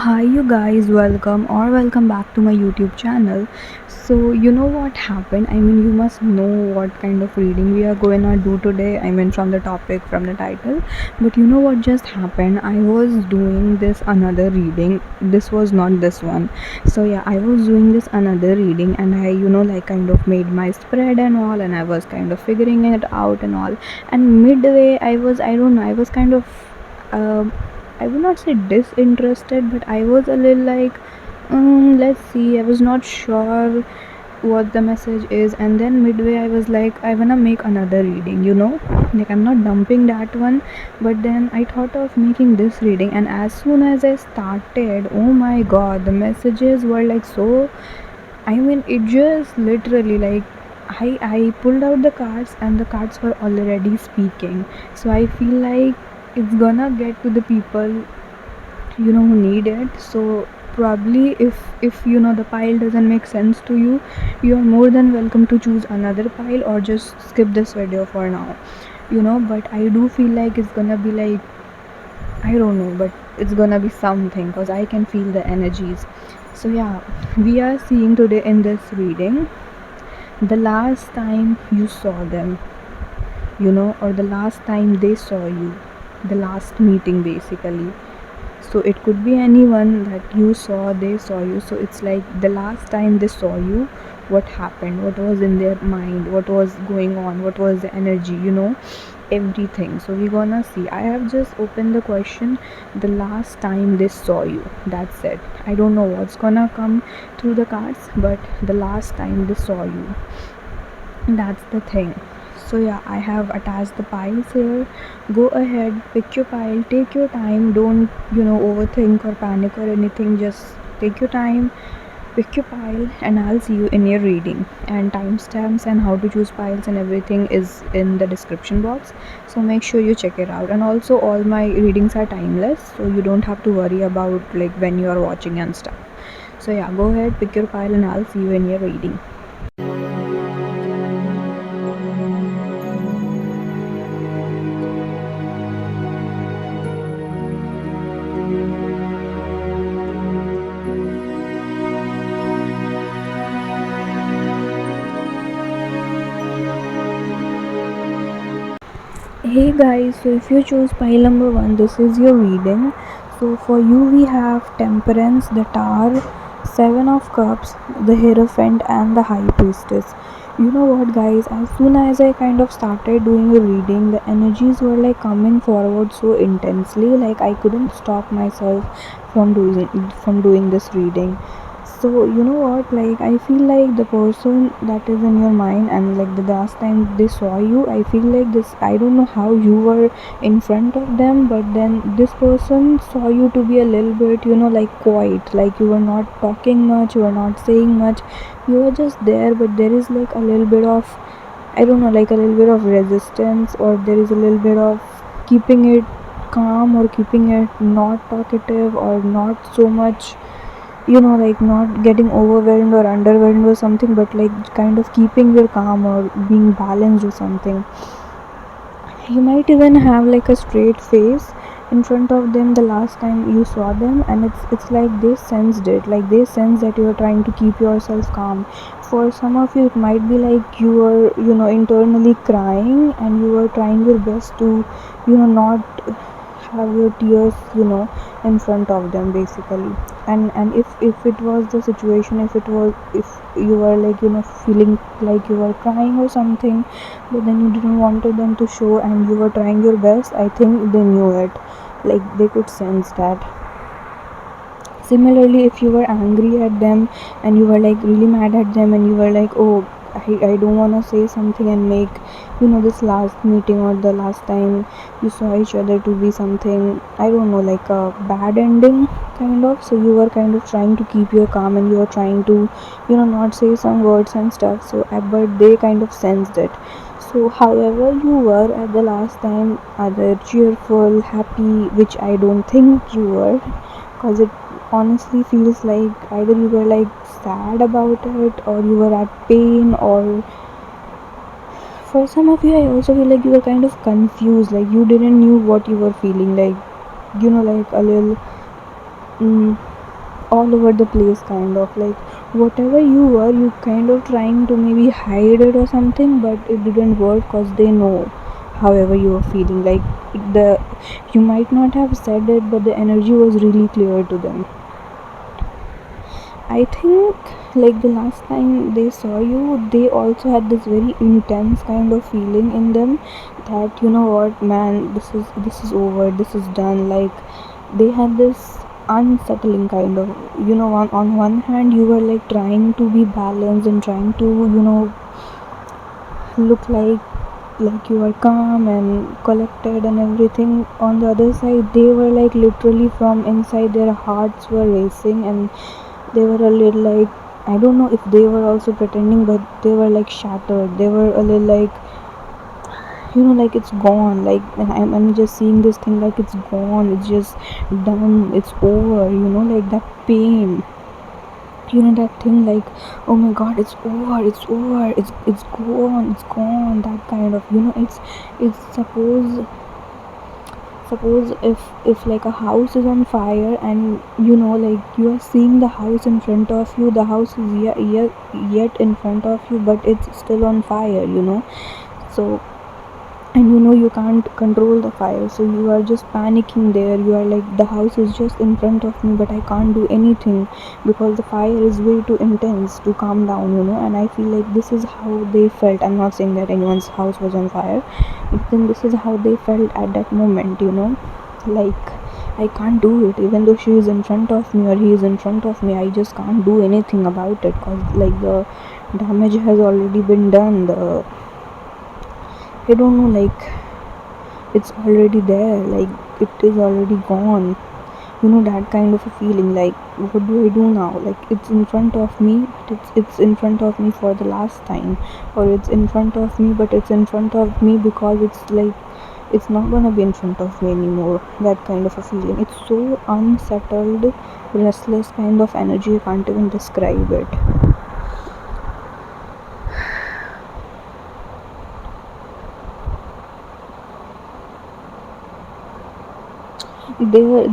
Hi, you guys, welcome back to my YouTube channel. So, you know what happened? You must know what kind of reading we are going to do today. From the topic, from the title. But you know what just happened? I was doing this another reading. This was not this one. So, yeah, I was doing this another reading, and kind of made my spread and all, and I was kind of figuring it out and all. And midway, I don't know, I was kind of. Um, I would not say disinterested, but I was a little like, let's see. I was not sure what the message is, and then midway, I was like, I wanna make another reading, like I'm not dumping that one, but then I thought of making this reading, and as soon as I started, oh my god, the messages were like so. It just literally like. I pulled out the cards and the cards were already speaking, so I feel like it's gonna get to the people who need it. So probably if the pile doesn't make sense to you, you are more than welcome to choose another pile or just skip this video for now. But I do feel like it's gonna be like, I don't know, but it's gonna be something because I can feel the energies. So yeah, we are seeing today in this reading the last time you saw them, or the last time they saw you, the last meeting basically. So it could be anyone that you saw, they saw you. So it's like the last time they saw you, what happened, what was in their mind, what was going on, what was the energy, everything. So we're gonna see. I have just opened the question, the last time they saw you. That's it. I don't know what's gonna come through the cards, but the last time they saw you, that's the thing. So yeah, I have attached the piles here. Go ahead, pick your pile, take your time. Don't overthink or panic or anything. Just take your time, pick your pile, and I'll see you in your reading. And timestamps and how to choose piles and everything is in the description box, so make sure you check it out. And also all my readings are timeless, so you don't have to worry about like when you are watching and stuff. So yeah, go ahead, pick your pile, and I'll see you in your reading. Hey guys, so if you choose pile number 1, this is your reading. So for you we have Temperance, the Tower, 7 of Cups, the Hierophant, and the High Priestess. You know what guys, as soon as I kind of started doing the reading, the energies were like coming forward so intensely, like I couldn't stop myself from doing this reading. So you know what, like I feel like the person that is in your mind, and like the last time they saw you, I feel like this, I don't know how you were in front of them, but then this person saw you to be a little bit, like quiet, like you were not talking much, you were not saying much, you were just there, but there is like a little bit of, I don't know, like a little bit of resistance, or there is a little bit of keeping it calm, or keeping it not talkative, or not so much, like not getting overwhelmed or underwhelmed or something, but like kind of keeping your calm or being balanced or something. You might even have like a straight face in front of them the last time you saw them, and it's like they sensed it, like they sense that you are trying to keep yourself calm. For some of you it might be like you are internally crying, and you are trying your best to not have your tears in front of them basically. And if it was the situation, if you were like feeling like you were crying or something, but then you didn't wanted them to show and you were trying your best, I think they knew it, like they could sense that. Similarly, if you were angry at them and you were like really mad at them, and you were like, oh, I don't want to say something and make this last meeting or the last time you saw each other to be something, I don't know, like a bad ending kind of. So you were kind of trying to keep your calm, and you were trying to not say some words and stuff. So but they kind of sensed it. So however you were at the last time, either cheerful, happy, which I don't think you were, because it honestly feels like either you were like sad about it, or you were at pain, or for some of you I also feel like you were kind of confused, like you didn't knew what you were feeling, like like a little all over the place, kind of like whatever you were, you kind of trying to maybe hide it or something, but it didn't work because they know however you were feeling. Like the you might not have said it, but the energy was really clear to them. I think like the last time they saw you, they also had this very intense kind of feeling in them that, you know what, man, this is over, this is done. Like they had this unsettling kind of, on one hand you were like trying to be balanced and trying to, look like you are calm and collected and everything. On the other side, they were like literally from inside their hearts were racing, and they were a little like, I don't know if they were also pretending, but they were like shattered. They were a little like, like it's gone. Like I'm just seeing this thing like it's gone. It's just done. It's over. Like that pain. That thing like, oh my god, it's over. It's over. It's gone. It's gone. That kind of, it's suppose if like a house is on fire, and like you are seeing the house in front of you, the house is yet in front of you, but it's still on fire. So, and you can't control the fire, so you are just panicking there. You are like, the house is just in front of me, but I can't do anything because the fire is way too intense to calm down. And I feel like this is how they felt. I'm not saying that anyone's house was on fire, but then this is how they felt at that moment. Like, I can't do it, even though she is in front of me or he is in front of me. I just can't do anything about it because like the damage has already been done. I don't know, like it's already there, like it is already gone. That kind of a feeling. Like, what do I do now? Like, it's in front of me, but it's in front of me for the last time, or it's in front of me, but it's in front of me because it's like it's not gonna be in front of me anymore. That kind of a feeling. It's so unsettled, restless kind of energy. I can't even describe it.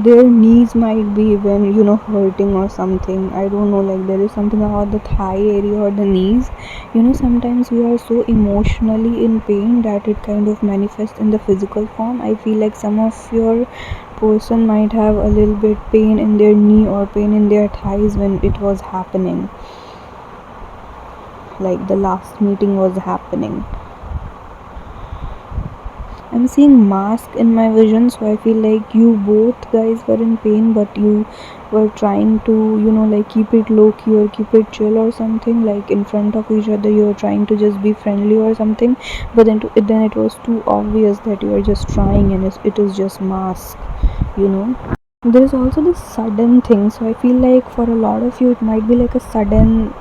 Their knees might be even hurting or something. I don't know, like there is something about the thigh area or the knees. Sometimes we are so emotionally in pain that it kind of manifests in the physical form. I feel like some of your person might have a little bit pain in their knee or pain in their thighs when it was happening, like the last meeting was happening. I'm seeing mask in my vision, so I feel like you both guys were in pain, but you were trying to, like keep it low key or keep it chill or something. Like in front of each other, you were trying to just be friendly or something. But then it was too obvious that you are just trying, and it is just mask. There is also this sudden thing, so I feel like for a lot of you, it might be like a sudden,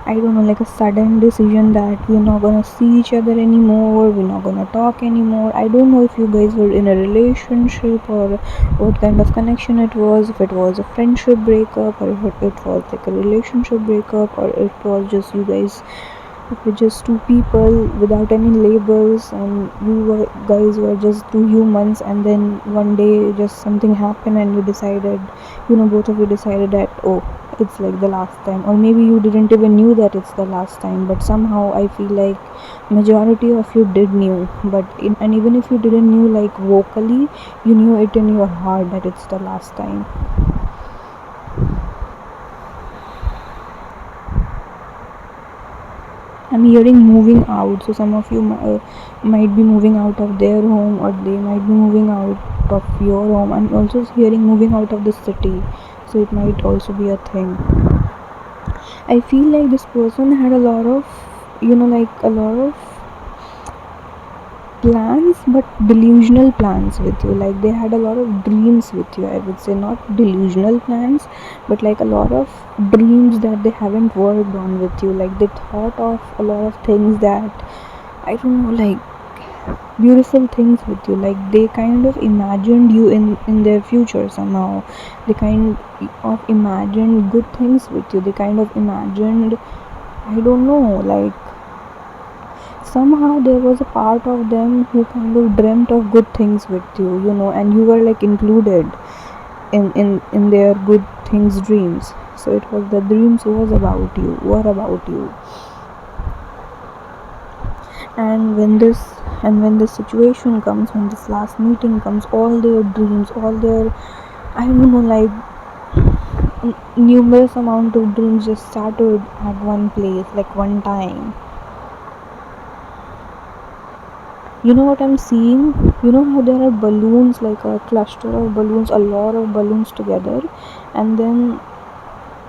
I don't know, like a sudden decision that we're not gonna see each other anymore, we're not gonna talk anymore. I don't know if you guys were in a relationship or what kind of connection it was, if it was a friendship breakup or if it was like a relationship breakup, or it was just you guys, if we're just two people without any labels, and guys were just two humans, and then one day just something happened and you decided, both of you decided that, oh, it's like the last time. Or maybe you didn't even knew that it's the last time, but somehow I feel like majority of you did knew. And even if you didn't knew like vocally, you knew it in your heart that it's the last time. I'm hearing moving out, so some of you might be moving out of their home, or they might be moving out of your home. I'm also hearing moving out of the city, so it might also be a thing. I feel like this person had a lot of, like a lot of plans, but delusional plans with you. Like they had a lot of dreams with you, I would say. Not delusional plans, but like a lot of dreams that they haven't worked on with you. Like they thought of a lot of things that, I don't know, like beautiful things with you. Like they kind of imagined you in their future somehow. They kind of imagined good things with you. They kind of imagined, I don't know, like somehow there was a part of them who kind of dreamt of good things with you, and you were like included in their good overthinks dreams. So it was the dreams was about you, were about you. And when this situation comes, when this last meeting comes, all their dreams, all their, I don't know, like numerous amount of dreams just scattered at one place, like one time. You know what I'm seeing? You know how there are balloons, like a cluster of balloons, a lot of balloons together, and then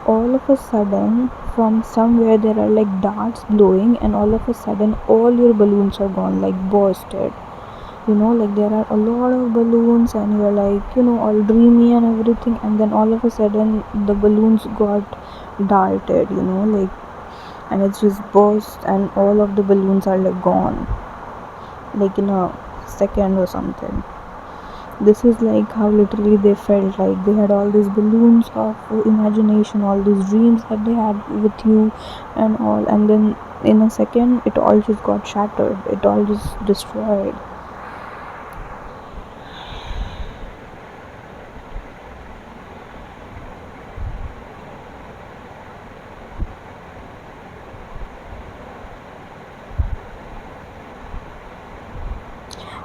all of a sudden from somewhere there are like darts blowing, and all of a sudden all your balloons are gone, like bursted. Like there are a lot of balloons and you're like, all dreamy and everything, and then all of a sudden the balloons got darted, like, and it's just burst and all of the balloons are like gone, like in a second or something. This is like how literally they felt, like they had all these balloons of imagination, all these dreams that they had with you and all, and then in a second it all just got shattered, it all just destroyed.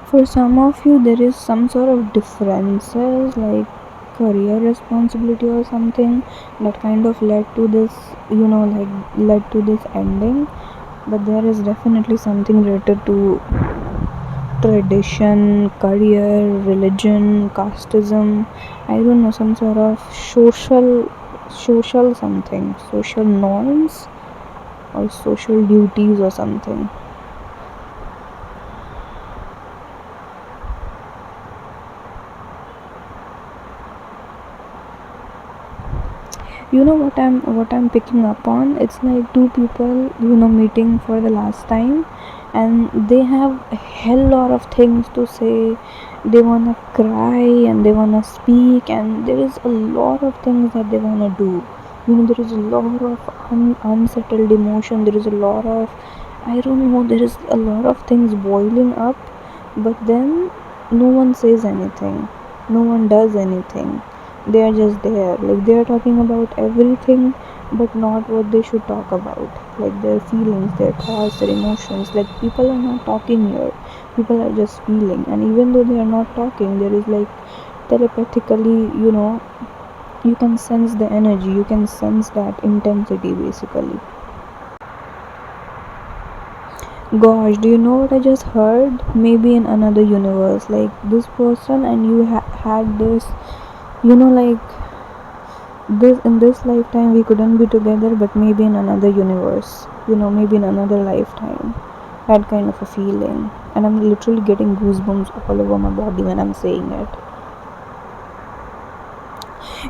For some of you there is some sort of differences, like career responsibility or something, that kind of led to this, like led to this ending. But there is definitely something related to tradition, career, religion, casteism, I don't know, some sort of social something, social norms or social duties or something. You know what I'm picking up on? It's like two people, meeting for the last time, and they have a hell lot of things to say. They wanna cry and they wanna speak, and there is a lot of things that they wanna do. There is a lot of unsettled emotion. There is a lot of, I don't know, there is a lot of things boiling up, but then no one says anything. No one does anything. They are just there, like they are talking about everything but not what they should talk about, like their feelings, their thoughts, their emotions. Like people are not talking here, people are just feeling, and even though they are not talking, there is like telepathically, you can sense the energy, you can sense that intensity basically. Gosh, do you know what I just heard? Maybe in another universe, like this person and you had this, like this in this lifetime we couldn't be together, but maybe in another universe, maybe in another lifetime. That kind of a feeling, and I'm literally getting goosebumps all over my body when I'm saying it.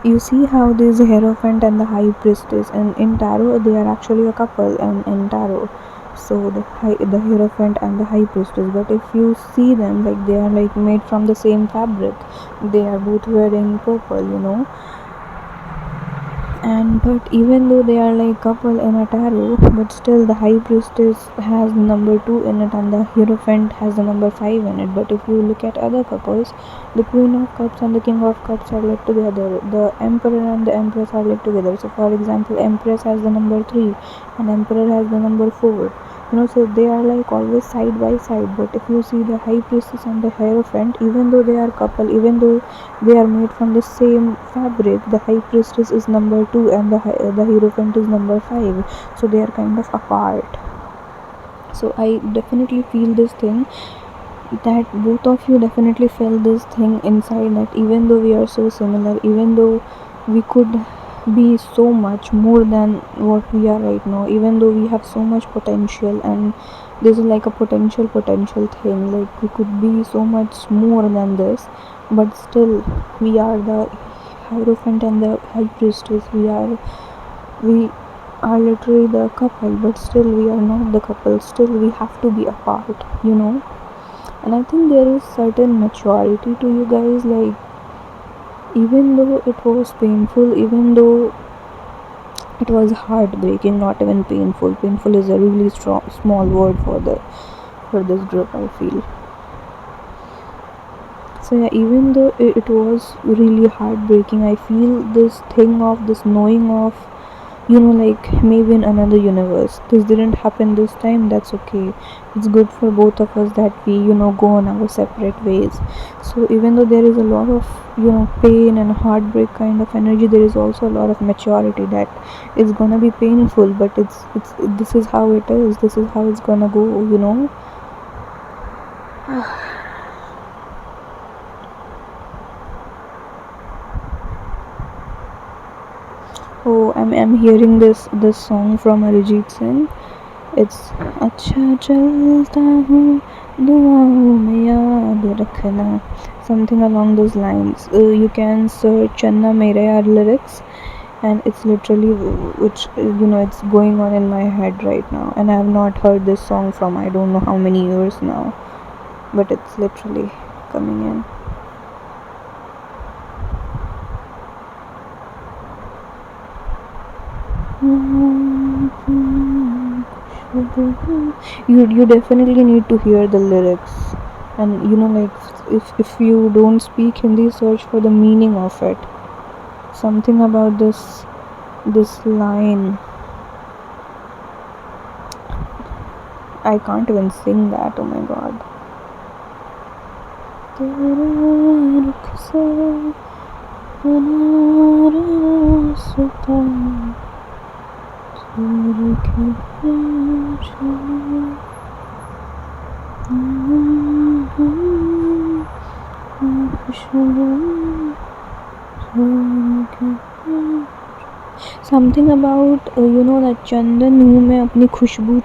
You see how there's a hierophant and the high priestess, and in tarot they are actually a couple, and in tarot, so the hierophant and the high priestess. But if you see them, like they are like made from the same fabric, they are both wearing purple, and but even though they are like couple in a tarot, but still the high priestess has the number 2 in it and the hierophant has the number 5 in it. But if you look at other couples, the queen of cups and the king of cups are linked together, the emperor and the empress are linked together. So for example, empress has the number 3 and emperor has the number 4, so they are like always side by side. But if you see the high priestess and the hierophant, even though they are couple, even though they are made from the same fabric, the high priestess is number 2 and the hierophant is number 5, so they are kind of apart. So I definitely feel this thing, that both of you definitely felt this thing inside, that even though we are so similar, even though we could be so much more than what we are right now, even though we have so much potential, and this is like a potential thing, like we could be so much more than this, but still we are the hierophant and the high priestess. We are literally the couple, but still we are not the couple, still we have to be apart. And I think there is certain maturity to you guys, like even though it was painful, even though it was heartbreaking, not even painful. Painful is a really small word for this group, I feel. So yeah, even though it was really heartbreaking, I feel this thing of this knowing of, like maybe in another universe this didn't happen this time. That's okay. It's good for both of us that we, go on our separate ways. So even though there is a lot of, pain and heartbreak kind of energy, there is also a lot of maturity that it's gonna be painful, but it's this is how it is. This is how it's gonna go. Oh, I'm hearing this song from Arijit Singh. It's अच्छा चलता हूँ दुआओं में याद रखना, something along those lines. You can search Channa Mereya lyrics, and it's literally which it's going on in my head right now, and I have not heard this song from I don't know how many years now, but it's literally coming in. You definitely need to hear the lyrics, and like if you don't speak Hindi, search for the meaning of it. Something about this line, I can't even sing that. Oh my god. Something about that चंदन हूँ मैं अपनी खुशबू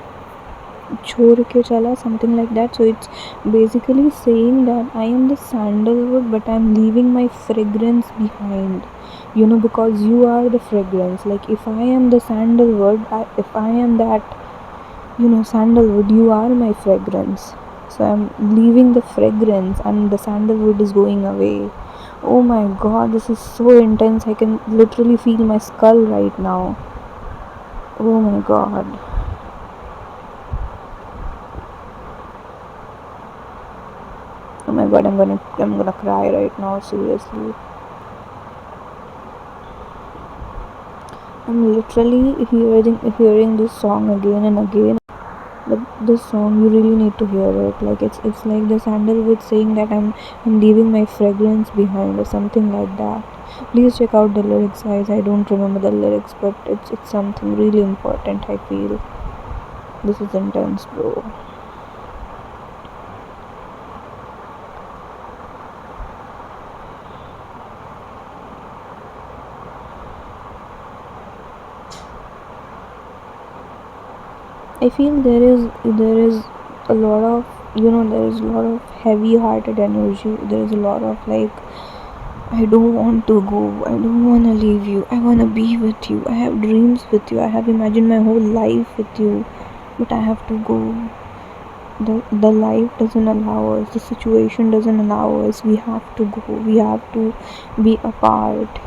छोड़ के चला, something like that. So it's basically saying that I am the sandalwood but I am leaving my fragrance behind, because you are the fragrance. Like if I am the sandalwood, if I am that sandalwood, you are my fragrance. So I'm leaving the fragrance and the sandalwood is going away. Oh my god, this is so intense. I can literally feel my skull right now. Oh my god. Oh my god, I'm gonna cry right now, seriously. I'm literally hearing this song again and again. But this song, you really need to hear it. Like it's like the sandalwood saying that I'm leaving my fragrance behind or something like that. Please check out the lyrics, guys. I don't remember the lyrics, but it's something really important. I feel this is intense, bro. I feel there is a lot of there is a lot of heavy hearted energy. There is a lot of like, I don't want to go, I don't want to leave you, I want to be with you, I have dreams with you, I have imagined my whole life with you, but I have to go. The life doesn't allow us, the situation doesn't allow us, we have to go, we have to be apart.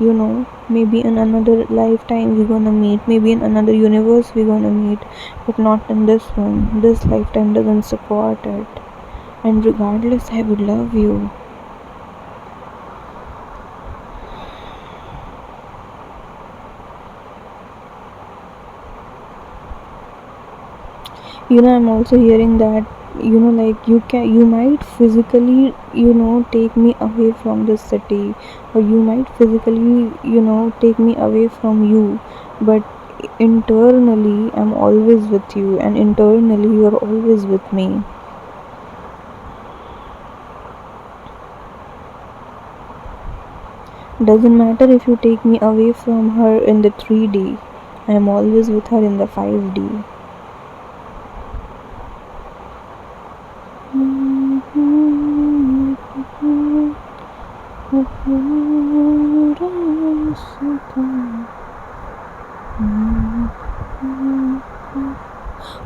Maybe in another lifetime we're gonna meet, maybe in another universe we're gonna meet, but not in this one. This lifetime doesn't support it, and regardless I would love you. I'm also hearing that like you might physically take me away from this city, or you might physically take me away from you, but internally I'm always with you, and internally you're always with me. Doesn't matter if you take me away from her in the 3D, I'm always with her in the 5D.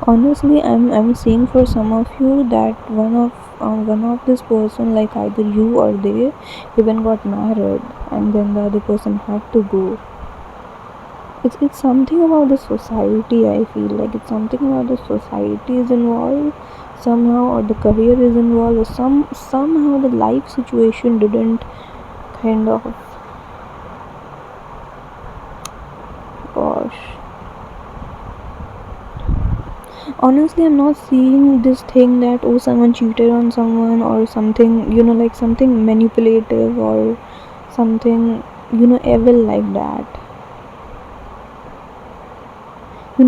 Honestly, I'm seeing for some of you that one of this person, like either you or they, even got married, and then the other person had to go. It's something about the society. I feel like it's something about the society is involved. somehow, or the career is involved, or somehow the life situation didn't kind of, gosh, honestly I'm not seeing this thing that, oh, someone cheated on someone or something, like something manipulative or something, evil like that.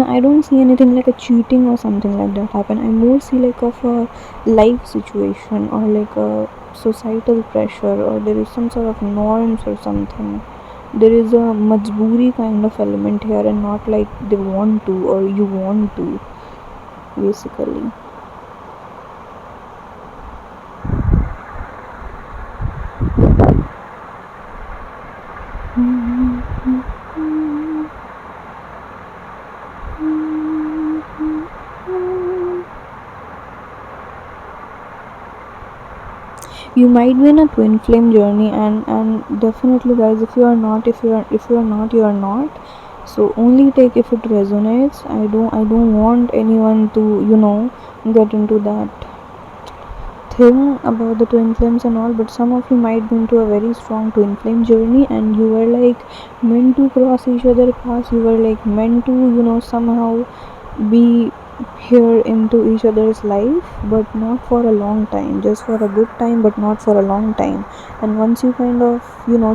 I don't see anything like a cheating or something like that happen. I more see like of a life situation, or like a societal pressure, or there is some sort of norms or something. There is a majboori kind of element here, and not like they want to or you want to, basically. You might be in a twin flame journey, and definitely, guys, if you are not, you are not. So only take if it resonates. I don't want anyone to, get into that thing about the twin flames and all. But some of you might be into a very strong twin flame journey, and you were like meant to cross each other paths. You were like meant to, somehow be here into each other's life, but not for a long time, just for a good time, but not for a long time. And once you kind of,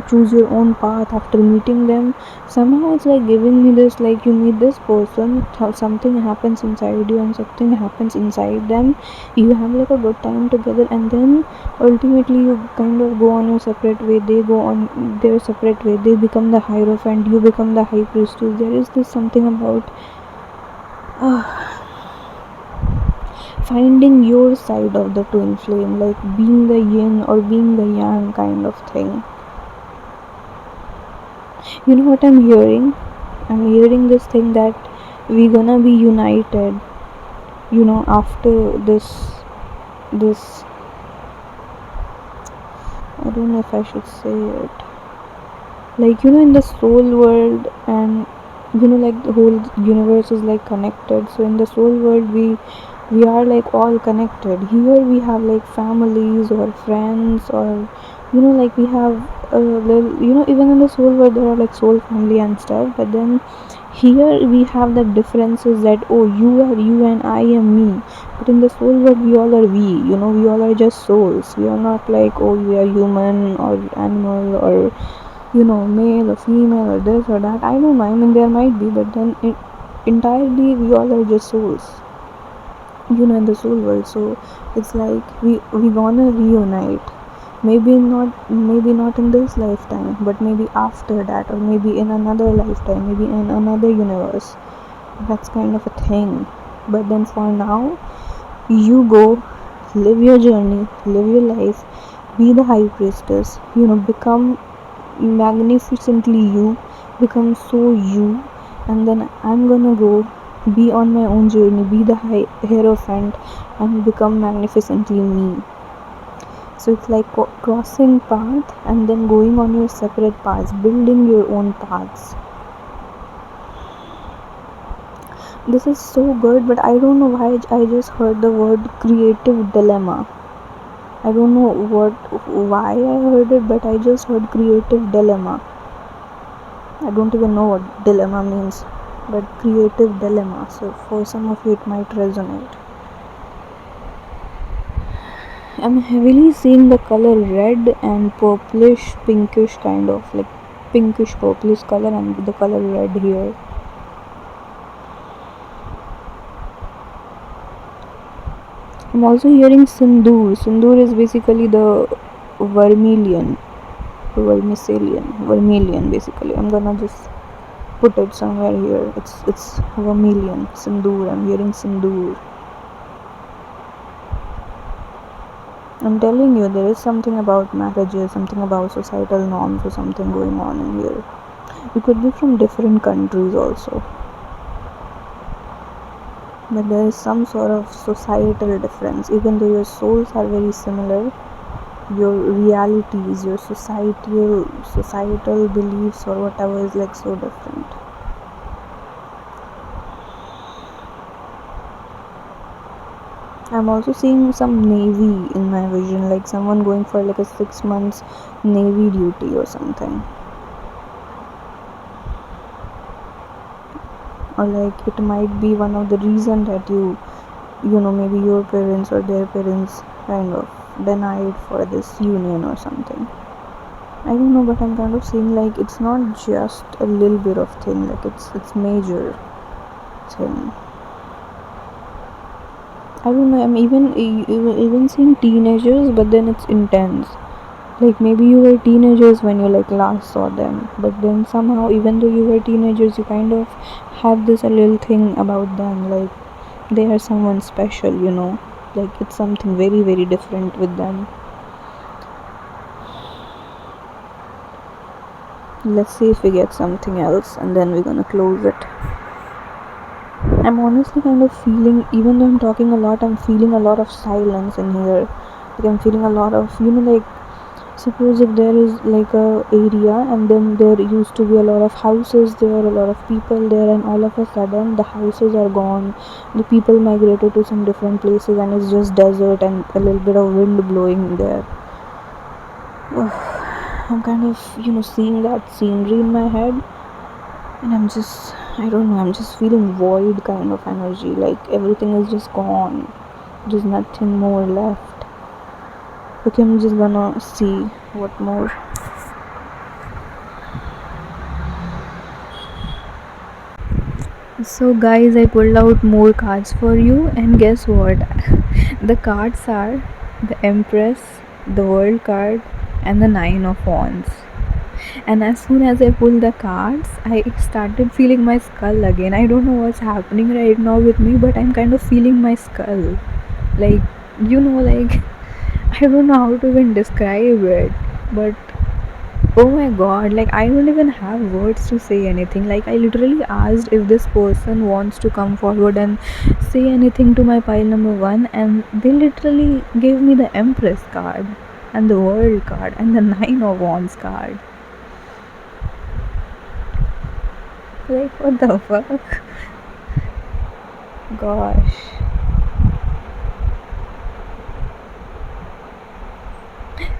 choose your own path after meeting them, somehow it's like giving me this, like, you meet this person, something happens inside you and something happens inside them. You have like a good time together, and then ultimately you kind of go on your separate way, they go on their separate way, they become the hierophant, you become the high priestess. There is this something about finding your side of the twin flame, like being the yin or being the yang kind of thing. You know what I'm hearing? I'm hearing this thing that we gonna be united, after this I don't know if I should say it. Like, in the soul world, and like the whole universe is like connected. So in the soul world, we are like all connected. Here we have like families or friends, or like we have even in the soul world there are like soul family and stuff. But then here we have the differences that, oh, you are you and I am me. But in the soul world, we all are we all are just souls. We are not like, oh, we are human or animal, or male or female or this or that. I don't know. I mean, there might be, but then entirely we all are just souls, in the soul world. So it's like we gonna reunite. Maybe not in this lifetime, but maybe after that, or maybe in another lifetime, maybe in another universe. That's kind of a thing. But then for now, you go, live your journey, live your life, be the high priestess, become magnificently you, become so you. And then I'm gonna go be on my own journey, be the high hierophant, and become magnificently me. So it's like crossing path and then going on your separate paths, building your own paths. This is so good, but I don't know why I just heard the word creative dilemma. I don't know why I heard it, but I just heard creative dilemma. I don't even know what dilemma means, but creative dilemma. So for some of you it might resonate. I'm heavily seeing the color red and purplish, pinkish, kind of like pinkish purplish color, and the color red here. I'm also hearing sindoor. Sindoor is basically the vermilion, vermilion basically. I'm gonna just put it somewhere here. It's vermilion, sindoor. I'm hearing sindoor. I'm telling you, there is something about marriages, something about societal norms, or something going on in here. You could be from different countries also, but there is some sort of societal difference. Even though your souls are very similar, your realities, your societal beliefs or whatever is like so different. I'm also seeing some navy in my vision, like someone going for like a 6 months navy duty or something. Or like it might be one of the reason that maybe your parents or their parents kind of denied for this union or something. I don't know, but I'm kind of seeing like it's not just a little bit of thing, like it's major thing. I don't know. I'm even seeing teenagers, but then it's intense. Like maybe you were teenagers when you like last saw them, but then somehow, even though you were teenagers, you kind of have this a little thing about them, like they are someone special. Like it's something very very different with them. Let's see if we get something else, and then we're gonna close it. I'm honestly kind of feeling, even though I'm talking a lot, I'm feeling a lot of silence in here. Like I'm feeling a lot of, like suppose if there is like a area and then there used to be a lot of houses there, a lot of people there, and all of a sudden the houses are gone, the people migrated to some different places, and it's just desert and a little bit of wind blowing there. I'm kind of seeing that scenery in my head, and I don't know, I'm just feeling void kind of energy, like everything is just gone, there's nothing more left. Okay, I'm just gonna see what more. So guys, I pulled out more cards for you, and guess what? The cards are the Empress, the World card, and the Nine of Wands. And as soon as I pulled the cards, I started feeling my skull again. I don't know what's happening right now with me, but I'm kind of feeling my skull. Like, like I don't know how to even describe it, but oh my god, like I don't even have words to say anything. Like I literally asked if this person wants to come forward and say anything to my pile number 1, and they literally gave me the Empress card and the World card and the Nine of Wands card. Like what the fuck? Gosh.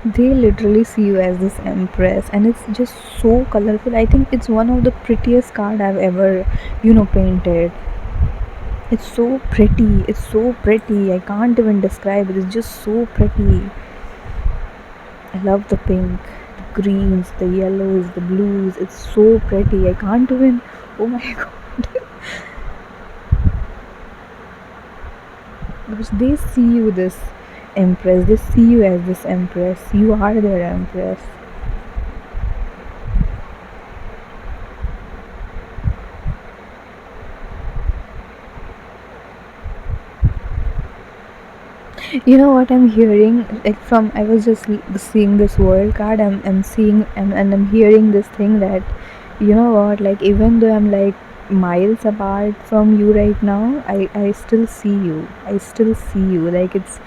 They literally see you as this Empress, and it's just so colorful. I think it's one of the prettiest card I've ever, painted. It's so pretty. It's so pretty. I can't even describe it. It's just so pretty. I love the pink, the greens, the yellows, the blues. It's so pretty. I can't even. Oh my god. Because they see you this Empress. They see you as this Empress. You are their Empress. You know what I'm hearing? Like from I was just seeing this World card. I'm seeing and I'm hearing this thing that what, like even though I'm like miles apart from you right now, I still see you. I still see you. Like it's,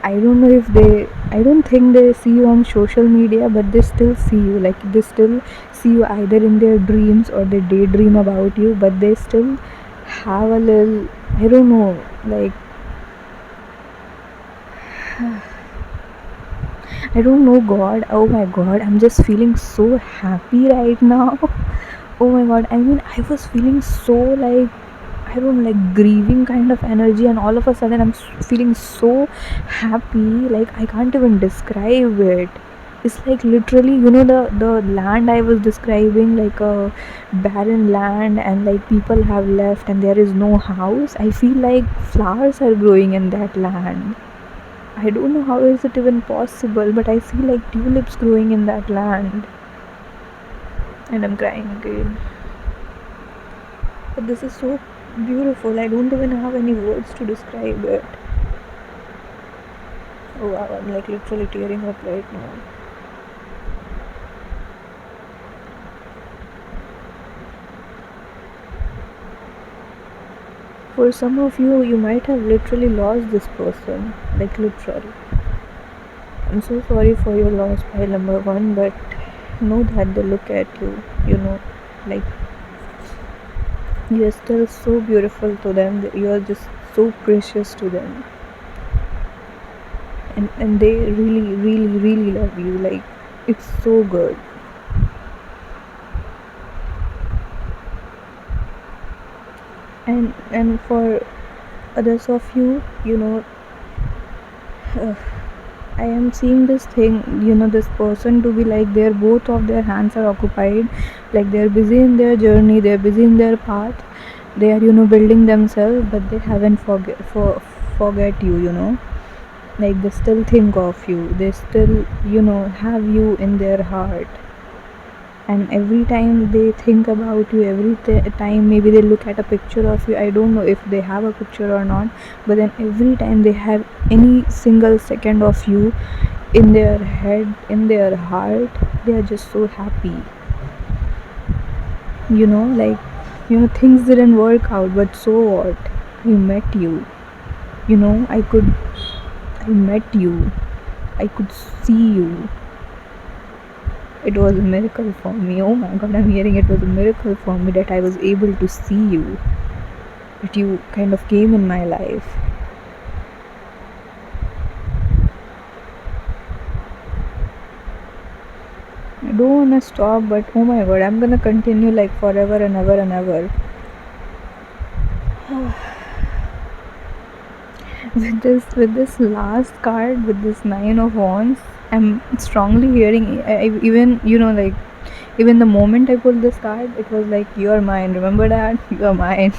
I don't know if I don't think they see you on social media, but they still see you. Like they still see you either in their dreams or they daydream about you, but they still have a little, I don't know, like I don't know, God. Oh my God, I'm just feeling so happy right now. Oh my God, I mean, I was feeling so like, I don't know, like grieving kind of energy, and all of a sudden, I'm feeling so happy. Like, I can't even describe it. It's like literally, the land I was describing, like a barren land, and like people have left, and there is no house. I feel like flowers are growing in that land. I don't know how is it even possible, but I see like tulips growing in that land. And I'm crying again. But this is so beautiful. I don't even have any words to describe it. Oh wow, I'm like literally tearing up right now. For some of you, you might have literally lost this person. Like literally. I'm so sorry for your loss, pile number 1, but know that they look at you, like you're still so beautiful to them, that you're just so precious to them. and they really really really love you. Like, it's so good. And for others of you, I am seeing this thing, this person to be like, their both of their hands are occupied, like they're busy in their journey, they're busy in their path, they are, building themselves, but they haven't forget you, like they still think of you, they still, have you in their heart. And every time they think about you, every time maybe they look at a picture of you, I don't know if they have a picture or not, but then every time they have any single second of you in their head, in their heart, they are just so happy. Like, things didn't work out, but so what? I met you. I met you. I could see you. It was a miracle for me. Oh my god, I'm hearing it was a miracle for me that I was able to see you, that you kind of came in my life. I don't wanna stop, but oh my god, I'm gonna continue like forever and ever and ever. With this last card, with this Nine of Wands, I'm strongly hearing. Even, like, even the moment I pulled this card, it was like, you're mine. Remember that? You're mine.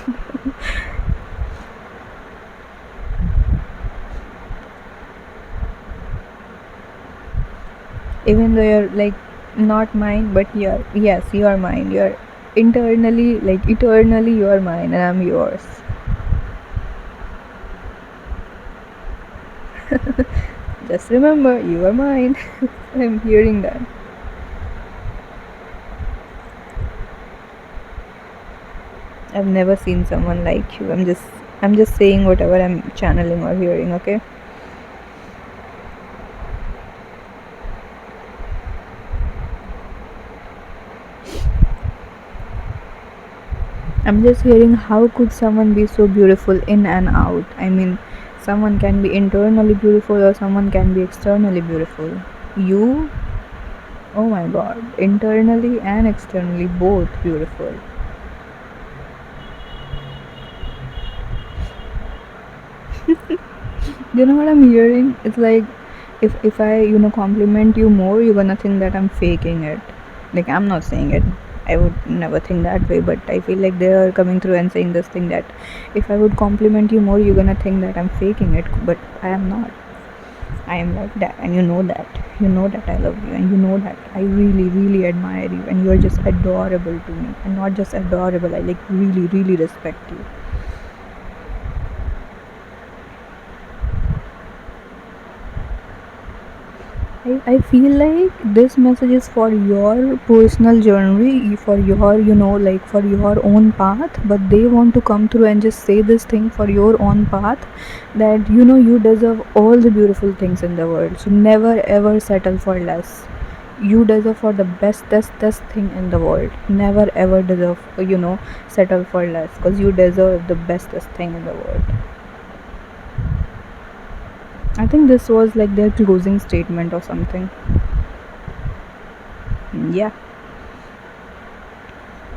Even though you're like not mine, but yes, you're mine. You're internally, like eternally, you're mine, and I'm yours. Just remember, you are mine. I'm hearing that. I've never seen someone like you. I'm just saying whatever I'm channeling or hearing, okay? I'm just hearing, how could someone be so beautiful in and out? I mean, someone can be internally beautiful or someone can be externally beautiful. You, oh my god, internally and externally both beautiful. You know what I'm hearing? It's like, if I, compliment you more, you're gonna think that I'm faking it. Like, I'm not saying it. I would never think that way, but I feel like they are coming through and saying this thing, that if I would compliment you more, you're gonna think that I'm faking it, but I am not. I am like that, and you know that. You know that I love you, and you know that I really, really admire you, and you're just adorable to me. And not just adorable, I like really, really respect you. I feel like this message is for your personal journey, for your, like for your own path, but they want to come through and just say this thing for your own path, that you deserve all the beautiful things in the world. So never ever settle for less. You deserve for the bestest thing in the world. Never ever deserve, settle for less, because you deserve the bestest thing in the world. I think this was like their closing statement or something. Yeah,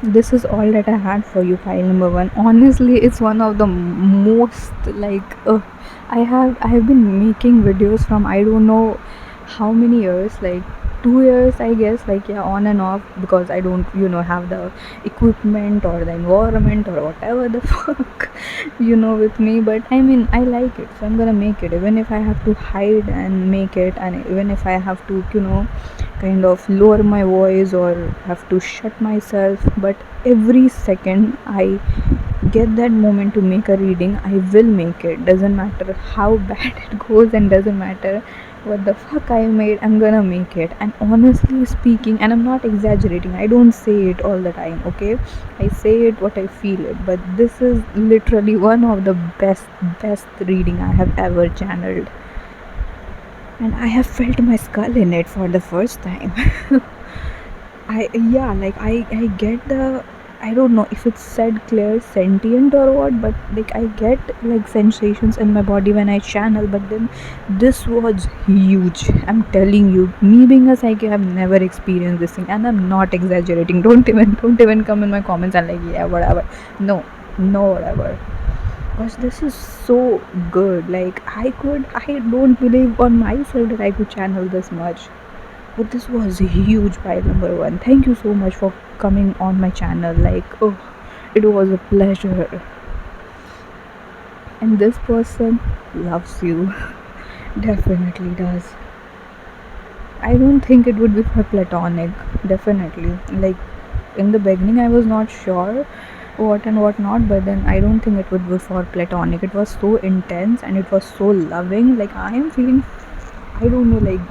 this is all that I had for you, pile number one. Honestly, it's one of the most, like, I have been making videos from, I don't know how many years, like 2 years, I guess, like, yeah, on and off, because I don't, have the equipment or the environment or whatever the fuck, with me. But I mean, I like it, so I'm gonna make it, even if I have to hide and make it, and even if I have to, kind of lower my voice or have to shut myself. But every second I get that moment to make a reading, I will make it. Doesn't matter how bad it goes, and doesn't matter what the fuck I made, I'm gonna make it. And honestly speaking, and I'm not exaggerating, I don't say it all the time, okay? I say it what I feel it, but this is literally one of the best reading I have ever channeled, and I have felt my skull in it for the first time. I yeah, like I get the I don't know if it's said clear sentient or what, but like I get like sensations in my body when I channel. But then this was huge. I'm telling you, me being a psychic, I've never experienced this thing, and I'm not exaggerating. Don't even come in my comments and like, yeah, whatever. No, no, whatever. Because this is so good. Like I don't believe on myself that I could channel this much. But this was huge pile number one. Thank you so much for coming on my channel. Like, oh, it was a pleasure. And this person loves you. Definitely does. I don't think it would be for platonic. Definitely. Like, in the beginning, I was not sure what and what not, but then I don't think it would be for platonic. It was so intense and it was so loving. Like, I am feeling, I don't know, like,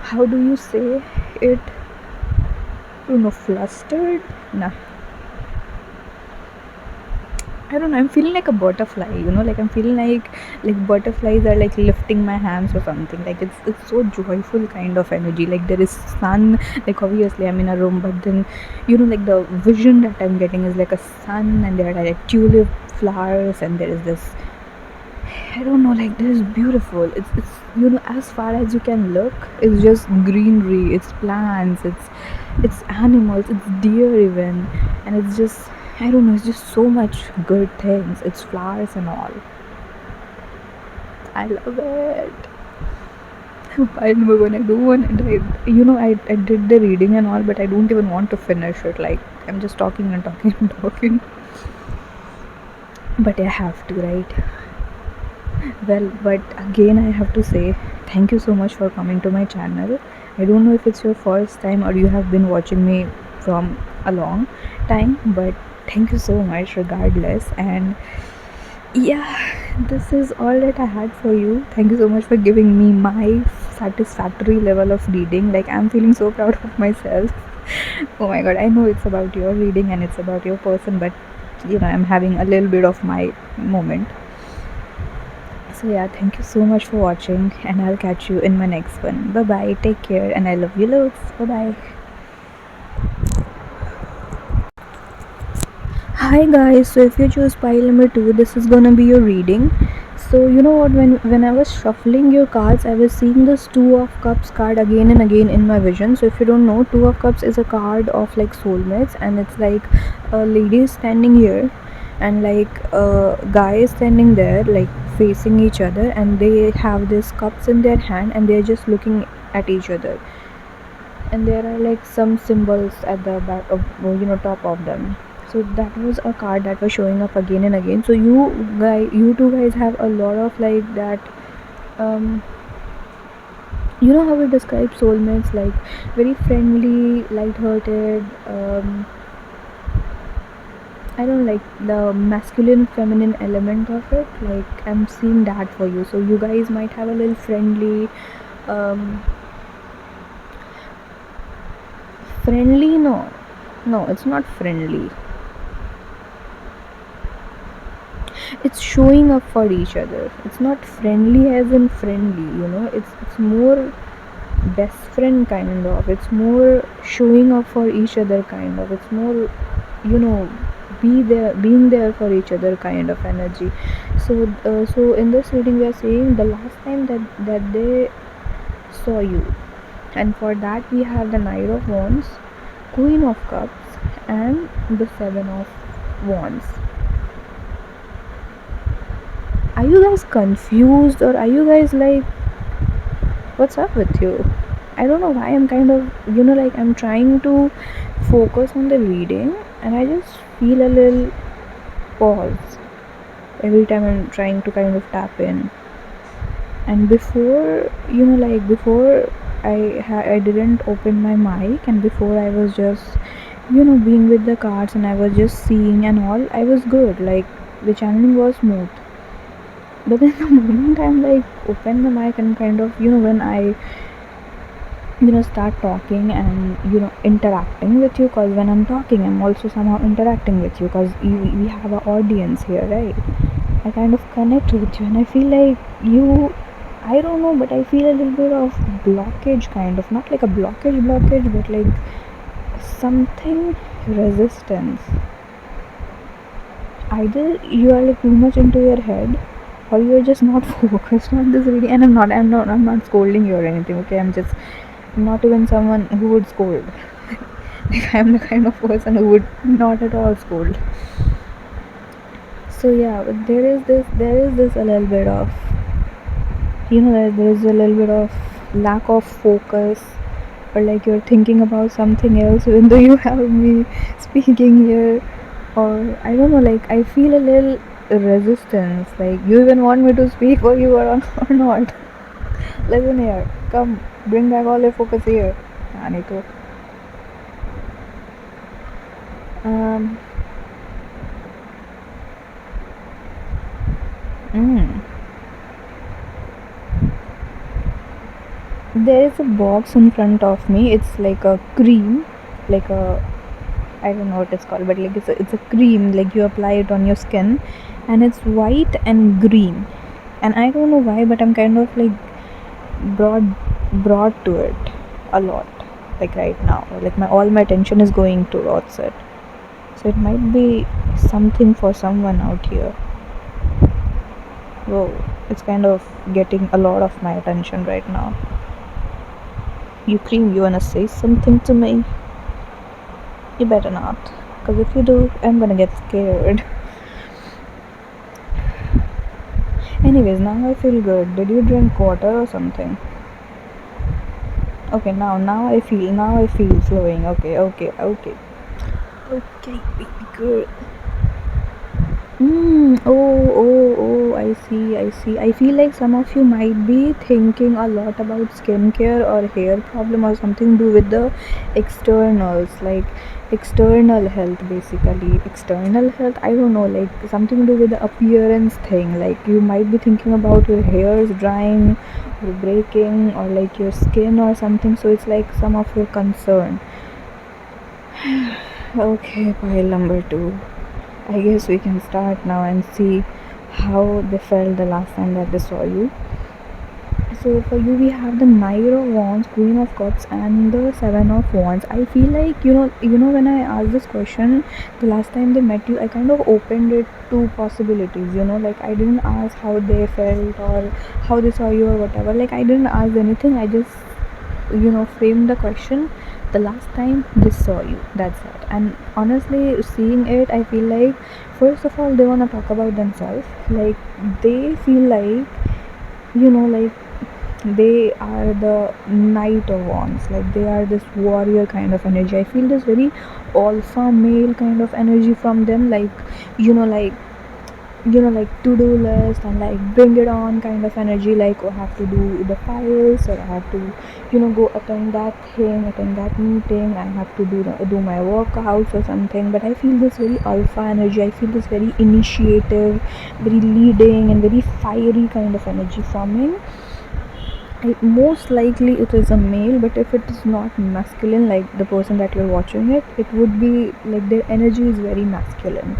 how do you say it? I don't know, flustered? Nah, I don't know. I'm feeling like a butterfly, like I'm feeling like butterflies are like lifting my hands or something. Like it's so joyful kind of energy. Like there is sun. Like obviously I'm in a room, but then like the vision that I'm getting is like a sun, and there are like tulip flowers, and there is this. I don't know. Like this is beautiful. It's as far as you can look, it's just greenery. It's plants. It's animals. It's deer even, and it's just I don't know. It's just so much good things. It's flowers and all. I love it. I remember when I do one, and I did the reading and all, but I don't even want to finish it. Like I'm just talking and talking and talking. But I have to, right? Well, but again, I have to say thank you so much for coming to my channel. I don't know if it's your first time or you have been watching me from a long time, but thank you so much regardless. And yeah, this is all that I had for you. Thank you so much for giving me my satisfactory level of reading. Like, I'm feeling so proud of myself. Oh my god, I know it's about your reading and it's about your person, but I'm having a little bit of my moment. So yeah, thank you so much for watching, and I'll catch you in my next one. Bye bye, take care, and I love you loads. Bye bye. Hi guys, so if you choose pile number 2, this is gonna be your reading. So you know what, when I was shuffling your cards, I was seeing this two of cups card again and again in my vision. So if you don't know, two of cups is a card of like soulmates, and it's like a lady is standing here and like a guy is standing there, like facing each other, and they have these cups in their hand and they're just looking at each other, and there are like some symbols at the back of top of them. So that was a card that was showing up again and again. So you two guys have a lot of like that. um you know how we describe soulmates, like very friendly, light-hearted. I don't like the masculine feminine element of it. Like I'm seeing that for you. So you guys might have a little friendly. Um friendly, no, it's not friendly. It's showing up for each other. It's not friendly as in friendly, it's more best friend kind of. It's more showing up for each other kind of. It's more, you know being there for each other kind of energy. So in this reading we are saying the last time that they saw you, and for that we have the Knight of Wands, Queen of Cups, and the Seven of Wands. Are you guys confused, or are you guys like, what's up with you? I don't know why I'm kind of, like I'm trying to focus on the reading, and I just feel a little pause every time I'm trying to kind of tap in. And before, before I didn't open my mic, and before I was just, being with the cards, and I was just seeing and all, I was good. Like the channeling was smooth. But then the moment I'm like open the mic and kind of, when I start talking and interacting with you, because when I'm talking I'm also somehow interacting with you, because we have an audience here, right? I kind of connect with you, and I feel like I don't know, but I feel a little bit of blockage, kind of, not like a blockage, but like something Resistance. Either you are like too much into your head, or you are just not focused on this reading. And I'm not scolding you or anything. Okay, I'm not even someone who would scold. Like I'm the kind of person who would not at all scold. So yeah, but there is this a little bit of, there is a little bit of lack of focus, or like you're thinking about something else even though you have me speaking here. Or I don't know, like I feel a little resistance, like you even want me to speak for you or not. Listen here, come, bring back all your focus here. Anito. um mm, there is a box in front of me. It's like a cream, like a, I don't know what it's called, but like it's a cream, like you apply it on your skin, and it's white and green. And I don't know why, but I'm kind of like brought brought to it a lot. Like right now, like my attention is going towards it. So it might be something for someone out here. Whoa, it's kind of getting a lot of my attention right now. You cream, you wanna say something to me? You better not, because if you do, I'm gonna get scared. Anyways, now I feel good. Did you drink water or something? Okay, now I feel flowing. Okay. Okay, baby girl. I see, I see. I feel like some of you might be thinking a lot about skincare or hair problem or something to do with the externals, like external health basically. External health, I don't know, like something to do with the appearance thing. Like you might be thinking about your hairs drying or breaking, or like your skin or something, so it's like some of your concern. Okay, pile number two. I guess we can start now and see how they felt the last time that they saw you. So for you, we have the Knight of Wands, Queen of Cups, and the Seven of Wands. I feel like when I asked this question the last time they met you, I kind of opened it to possibilities. Like I didn't ask how they felt or how they saw you or whatever. Like I didn't ask anything. I just framed the question the last time they saw you. That's it. And honestly, seeing it, I feel like first of all they wanna talk about themselves. Like they feel like like they are the Knight of Wands, like they are this warrior kind of energy. I feel this very alpha male kind of energy from them, like like like to-do list and like bring it on kind of energy, like I have to do the files, or I have to go attend that thing, attend that meeting, I have to do my workouts or something. But I feel this very alpha energy, I feel this very initiative, very leading and very fiery kind of energy from him. Most likely it is a male, but if it is not masculine, like the person that you're watching it would be like their energy is very masculine.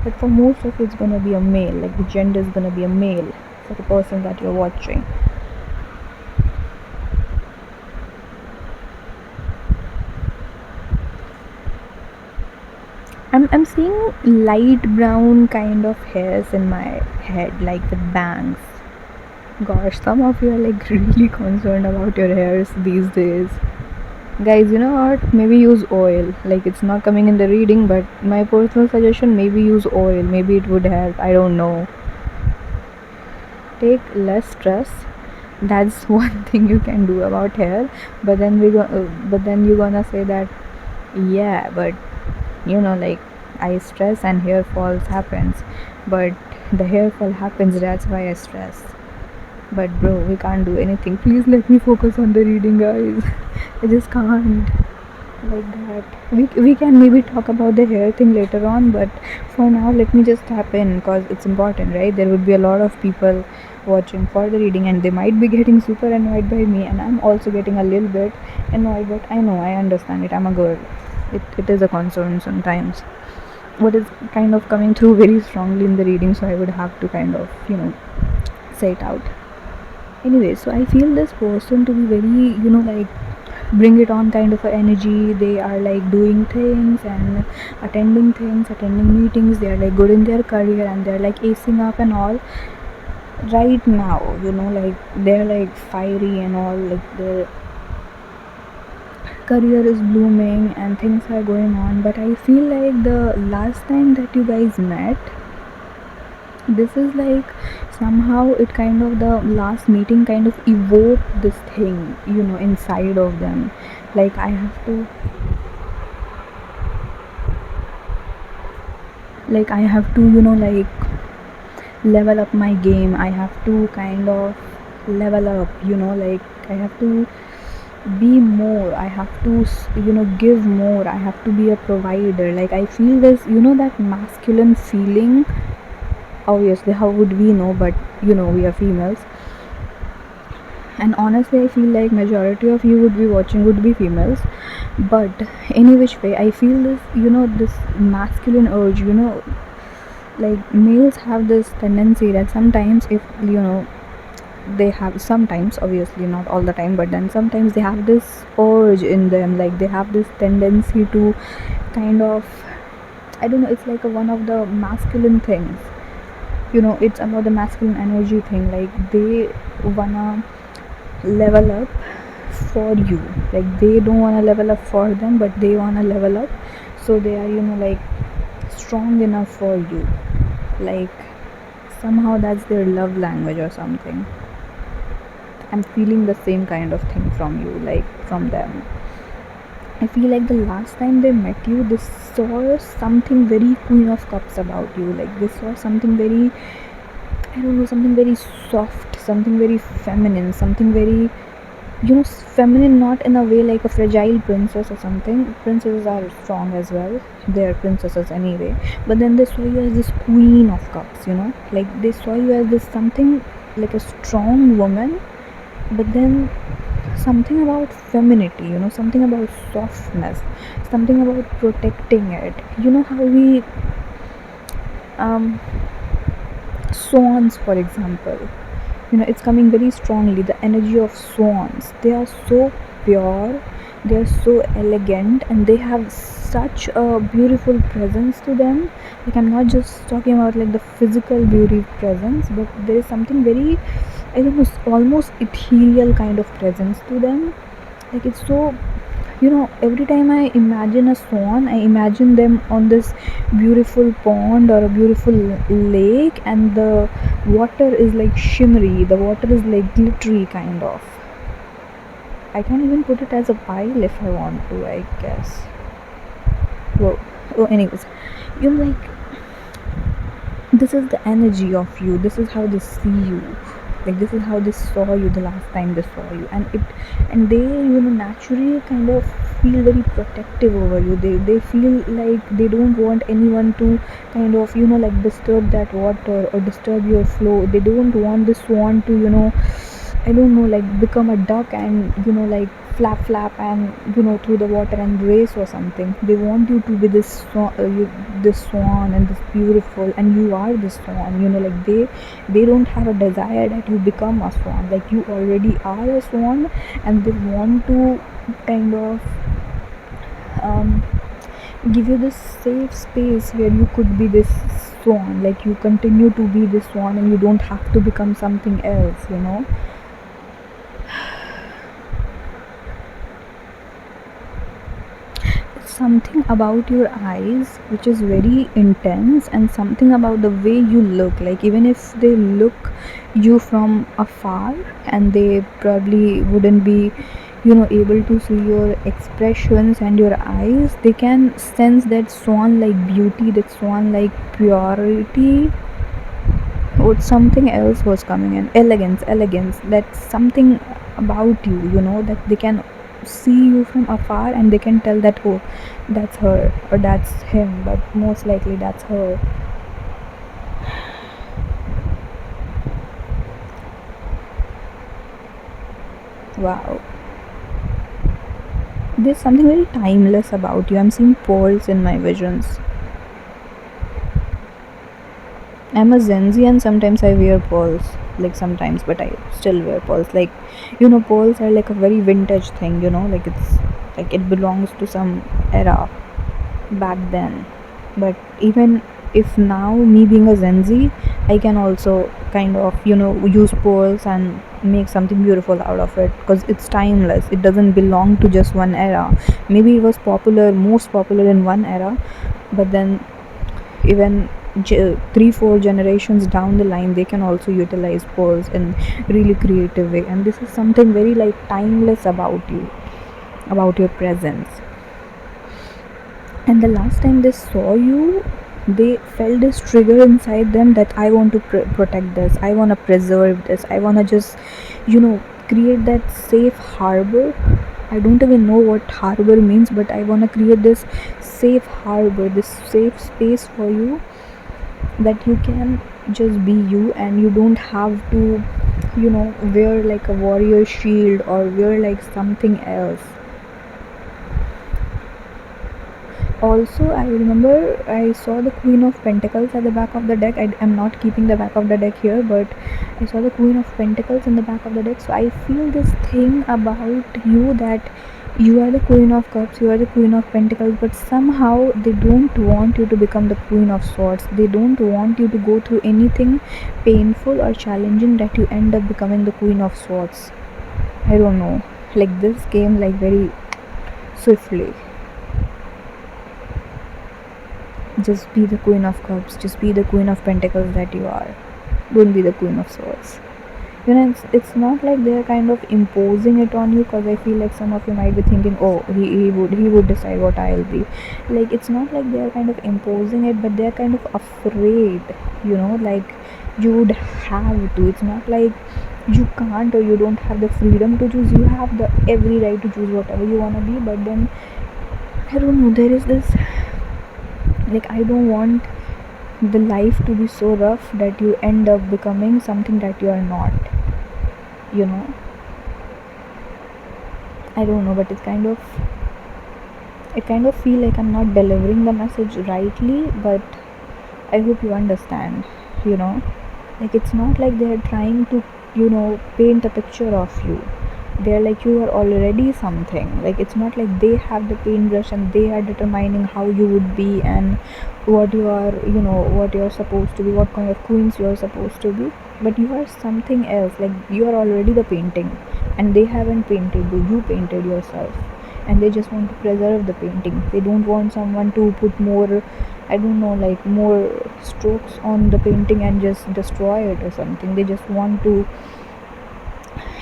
But for most of it's gonna be a male, like the gender is gonna be a male for the person that you're watching. I'm seeing light brown kind of hairs in my head, like with bangs. Gosh, some of you are like really concerned about your hairs these days. Guys, you know what? Maybe use oil. Like it's not coming in the reading, but my personal suggestion, maybe use oil. Maybe it would help. I don't know. Take less stress. That's one thing you can do about hair. But then you're gonna say that, yeah, but like I stress and hair falls happens. But the hair fall happens. That's why I stress. But bro, we can't do anything. Please let me focus on the reading, guys. I just can't like that. We can maybe talk about the hair thing later on, but for now let me just tap in because it's important, right? There would be a lot of people watching for the reading, and they might be getting super annoyed by me, and I'm also getting a little bit annoyed, but I know, I understand it. I'm a girl. It is a concern sometimes. What is kind of coming through very strongly in the reading, so I would have to kind of say it out. Anyway, so I feel this person to be very like bring it on kind of a energy. They are like doing things and attending meetings. They are like good in their career and they're like acing up and all right now, like they're like fiery and all, like their career is blooming and things are going on. But I feel like the last time that you guys met, this is like somehow it kind of, the last meeting kind of evoked this thing, inside of them. Like I have to like level up my game. I have to kind of level up, like I have to be more. I have to give more. I have to be a provider. Like I feel this, that masculine feeling. Obviously, how would we know? But we are females, and honestly I feel like majority of you would be watching would be females. But any which way, I feel this, this masculine urge, like males have this tendency that sometimes, if they have, sometimes, obviously not all the time, but then sometimes they have this urge in them. Like they have this tendency to kind of, I don't know, it's like one of the masculine things, it's about the masculine energy thing. Like they wanna level up for you. Like they don't wanna level up for them, but they wanna level up, so they are like strong enough for you. Like somehow that's their love language or something. I'm feeling the same kind of thing from you, like from them. I feel like the last time they met you, they saw something very Queen of Cups about you. Like they saw something very, I don't know, something very soft, something very feminine, something very, feminine, not in a way like a fragile princess or something. Princesses are strong as well. They are princesses anyway. But then they saw you as this Queen of Cups, like they saw you as this something like a strong woman, but then something about femininity, something about softness, something about protecting it. You know how we swans, for example, it's coming very strongly, the energy of swans. They are so pure, they are so elegant, and they have such a beautiful presence to them. Like I'm not just talking about like the physical beauty presence, but there is something very, I don't know, almost ethereal kind of presence to them. Like it's so, every time I imagine a swan, I imagine them on this beautiful pond or a beautiful lake, and the water is like shimmery, the water is like glittery kind of. I can't even put it as a pile if I want to, I guess. Well, oh, anyways, like, this is the energy of you, this is how they see you. Like this is how they saw you the last time they saw you, and they naturally kind of feel very protective over you. They feel like they don't want anyone to kind of like disturb that water or disturb your flow. They don't want the swan to I don't know, like become a duck and like flap and through the water and race or something. They want you to be this swan and this beautiful, and you are this swan. Like they don't have a desire that you become a swan. Like you already are a swan, and they want to kind of give you this safe space where you could be this swan. Like you continue to be this swan, and you don't have to become something else. Something about your eyes which is very intense, and something about the way you look. Like even if they look you from afar, and they probably wouldn't be able to see your expressions and your eyes, they can sense that swan like beauty, that swan like purity. Or something else was coming in, elegance. That's something about you, that they can see you from afar, and they can tell that, oh, that's her or that's him, but most likely that's her. Wow, there's something very timeless about you. I'm seeing pearls in my visions. I'm a Gen Z, and sometimes I wear pearls. like sometimes, but I still wear pearls. Like, pearls are like a very vintage thing, like it's like it belongs to some era back then. But even if now, me being a Gen Z, I can also kind of use pearls and make something beautiful out of it, because it's timeless. It doesn't belong to just one era. Maybe it was most popular in one era, but then even 3-4 generations down the line, they can also utilize pearls in really creative way. And this is something very like timeless about you, about your presence. And the last time they saw you, they felt this trigger inside them that I want to protect this, I want to preserve this, I want to just create that safe harbor. I don't even know what harbor means, but I want to create this safe harbor, this safe space for you, that you can just be you, and you don't have to wear like a warrior shield or wear like something else. Also, I remember I saw the Queen of Pentacles at the back of the deck. I am not keeping the back of the deck here, but I saw the Queen of Pentacles in the back of the deck. So I feel this thing about you, that you are the Queen of Cups, you are the Queen of Pentacles, but somehow they don't want you to become the Queen of Swords. They don't want you to go through anything painful or challenging that you end up becoming the Queen of Swords. I don't know. Like, this came like very swiftly. Just be the Queen of Cups, just be the Queen of Pentacles that you are. Don't be the Queen of Swords. It's not like they're kind of imposing it on you, because I feel like some of you might be thinking, oh, he would decide what I'll be. Like, it's not like they're kind of imposing it, but they're kind of afraid, like you would have to. It's not like you can't or you don't have the freedom to choose. You have the every right to choose whatever you want to be, but then I don't know, there is this, like, I don't want the life to be so rough that you end up becoming something that you are not. I don't know, but it kind of feel like I'm not delivering the message rightly, but I hope you understand. Like, it's not like they're trying to paint a picture of you. They're like, you are already something. Like, it's not like they have the paintbrush and they are determining how you would be and what you are, what you're supposed to be, what kind of queens you're supposed to be. But you are something else. Like, you are already the painting, and they haven't painted you painted yourself, and they just want to preserve the painting. They don't want someone to put more, I don't know, like more strokes on the painting and just destroy it or something. They just want to,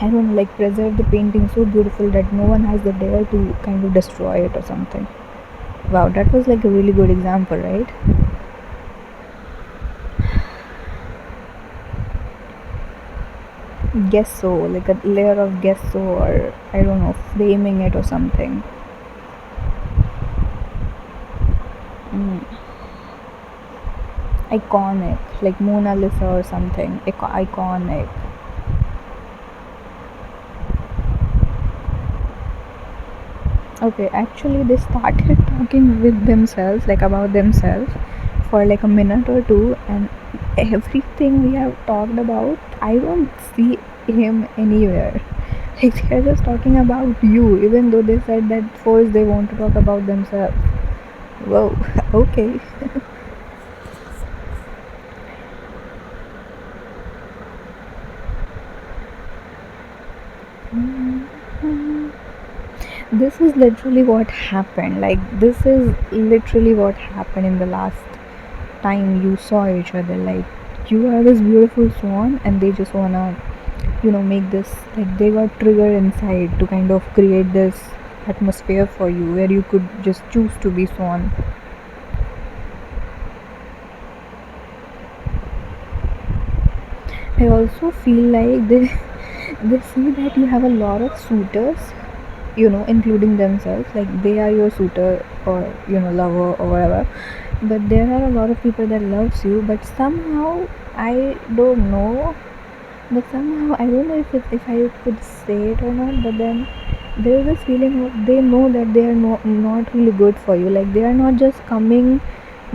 I don't know, like preserve the painting so beautiful that no one has the dare to kind of destroy it or something. Wow, that was like a really good example, right? Gesso, like a layer of gesso, or I don't know, framing it or something. Iconic, like Mona Lisa or something. Iconic. Okay, actually they started talking with themselves, like about themselves, for like a minute or two, and everything we have talked about, I don't see him anywhere. Like, they're just talking about you, even though they said that first they want to talk about themselves. Whoa, okay. This is literally what happened. Like, this is literally what happened in the last time you saw each other. Like, you are this beautiful swan, and they just wanna make this, like, they got triggered inside to kind of create this atmosphere for you where you could just choose to be swan. I also feel like they see that you have a lot of suitors, including themselves. Like, they are your suitor, or lover, or whatever. But there are a lot of people that loves you, but somehow, I don't know, but somehow I don't know if I could say it or not, but then there is this feeling of they know that they are not really good for you. Like, they are not just coming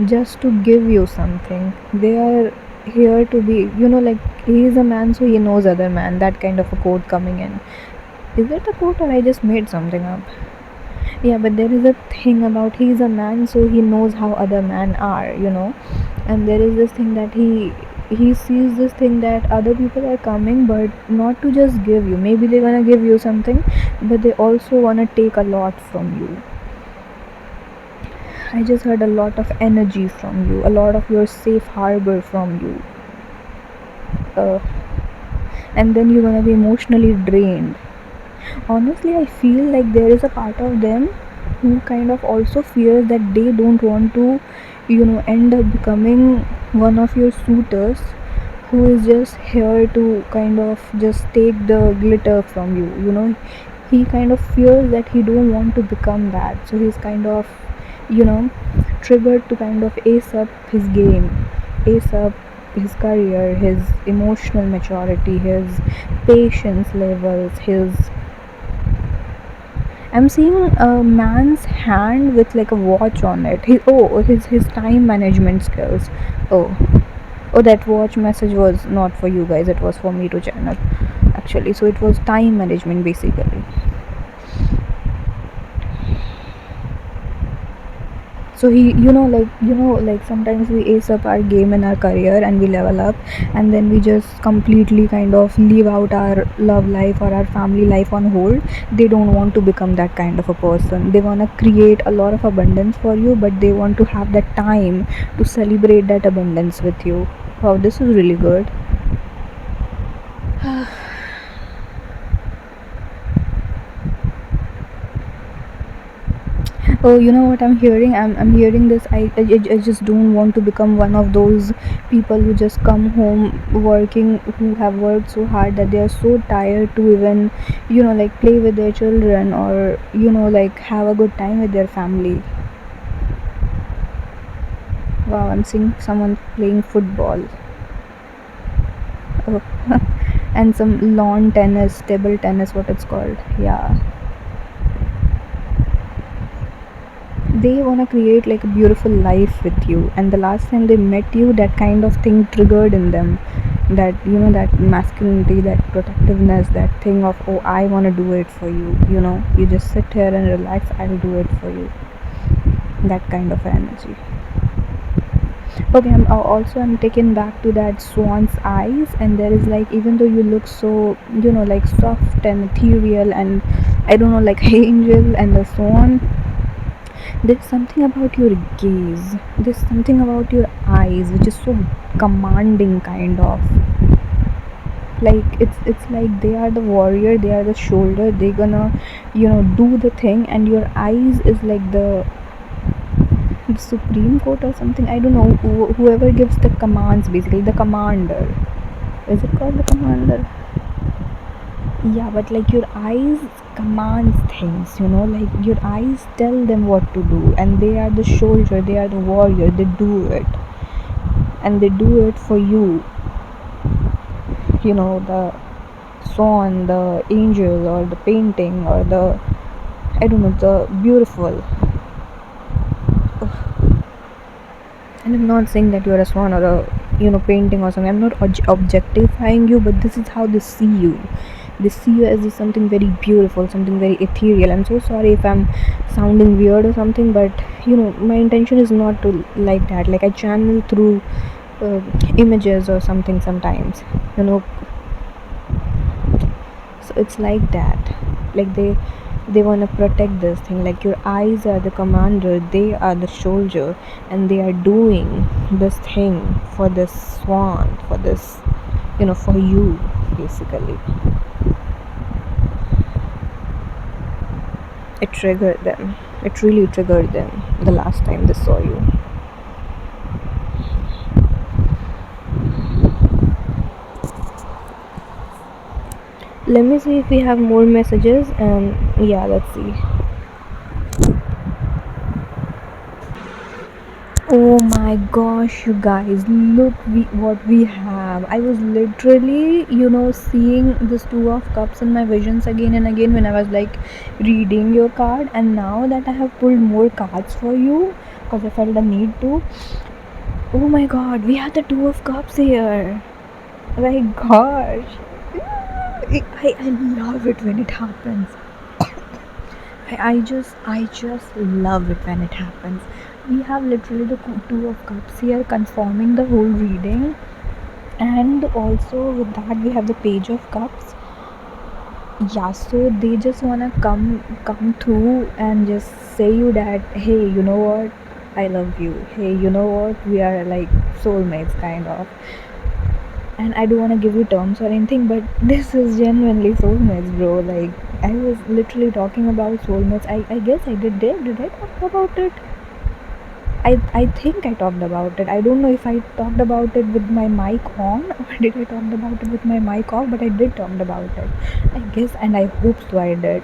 just to give you something. They are here to be, like he is a man, so he knows other man. That kind of a quote coming in. Is it a quote or I just made something up? Yeah, but there is a thing about he's a man, so he knows how other men are. And there is this thing that he sees this thing that other people are coming, but not to just give you. Maybe they're gonna give you something, but they also wanna take a lot from you. I just heard a lot of energy from you, a lot of your safe harbor from you. Uh, and then you're gonna be emotionally drained. Honestly, I feel like there is a part of them who kind of also fears that they don't want to, end up becoming one of your suitors who is just here to kind of just take the glitter from you. He kind of fears that he don't want to become that, so he's kind of, you know triggered to kind of ace up his game, ace up his career, his emotional maturity, his patience levels, his I'm seeing a man's hand with like a watch on it. His time management skills. Oh, that watch message was not for you guys. It was for me to channel, actually. So it was time management basically. So he, like sometimes we ace up our game in our career and we level up, and then we just completely kind of leave out our love life or our family life on hold. They don't want to become that kind of a person. They want to create a lot of abundance for you, but they want to have that time to celebrate that abundance with you. Wow, this is really good. Oh, you know what I'm hearing? I'm hearing this. I just don't want to become one of those people who just come home working, who have worked so hard that they are so tired to even, like play with their children or, like have a good time with their family. Wow, I'm seeing someone playing football. Oh. And some lawn tennis, table tennis, what it's called. Yeah. They want to create like a beautiful life with you, and the last time they met you, that kind of thing triggered in them, that, that masculinity, that protectiveness, that thing of, oh, I want to do it for you. You just sit here and relax, I'll do it for you. That kind of energy. Okay, I'm taken back to that swan's eyes, and there is like, even though you look so, like soft and ethereal and I don't know, like angel and the swan, there's something about your gaze, there's something about your eyes which is so commanding, kind of like it's like they are the warrior, they are the shoulder, they're gonna, do the thing, and your eyes is like the supreme court or something. I don't know, whoever gives the commands, basically the commander. Is it called the commander? Yeah, but like your eyes commands things, like your eyes tell them what to do, and they are the soldier, they are the warrior, they do it, and they do it for you. The swan, the angel, or the painting, or the, I don't know, the beautiful. And I'm not saying that you're a swan or a, painting or something. I'm not objectifying you, but this is how they see you. They see you as something very beautiful, something very ethereal. I'm so sorry if I'm sounding weird or something, but my intention is not to like that. Like I channel through images or something sometimes, so it's like that. Like they want to protect this thing, like your eyes are the commander, they are the soldier, and they are doing this thing for this swan, for this, for you, basically. It triggered them, it really triggered them the last time they saw you. Let me see if we have more messages, and yeah, let's see. Oh my gosh, you guys, look what we have. I was literally, seeing this Two of Cups in my visions again and again when I was like reading your card, and now that I have pulled more cards for you because I felt the need to, Oh my god, we have the Two of Cups here. My gosh. I love it when it happens. I just love it when it happens. We have literally the Two of Cups here confirming the whole reading, and also with that we have the Page of Cups. Yeah, so they just wanna come through and just say you that, hey, you know what, I love you. Hey, you know what, we are like soulmates kind of. And I don't want to give you terms or anything, but this is genuinely soulmates, bro. Like, I was literally talking about soulmates. I guess I did I talk about it? I think I talked about it. I don't know if I talked about it with my mic on or did I talk about it with my mic off, but I did talk about it. I guess, and I hope so I did.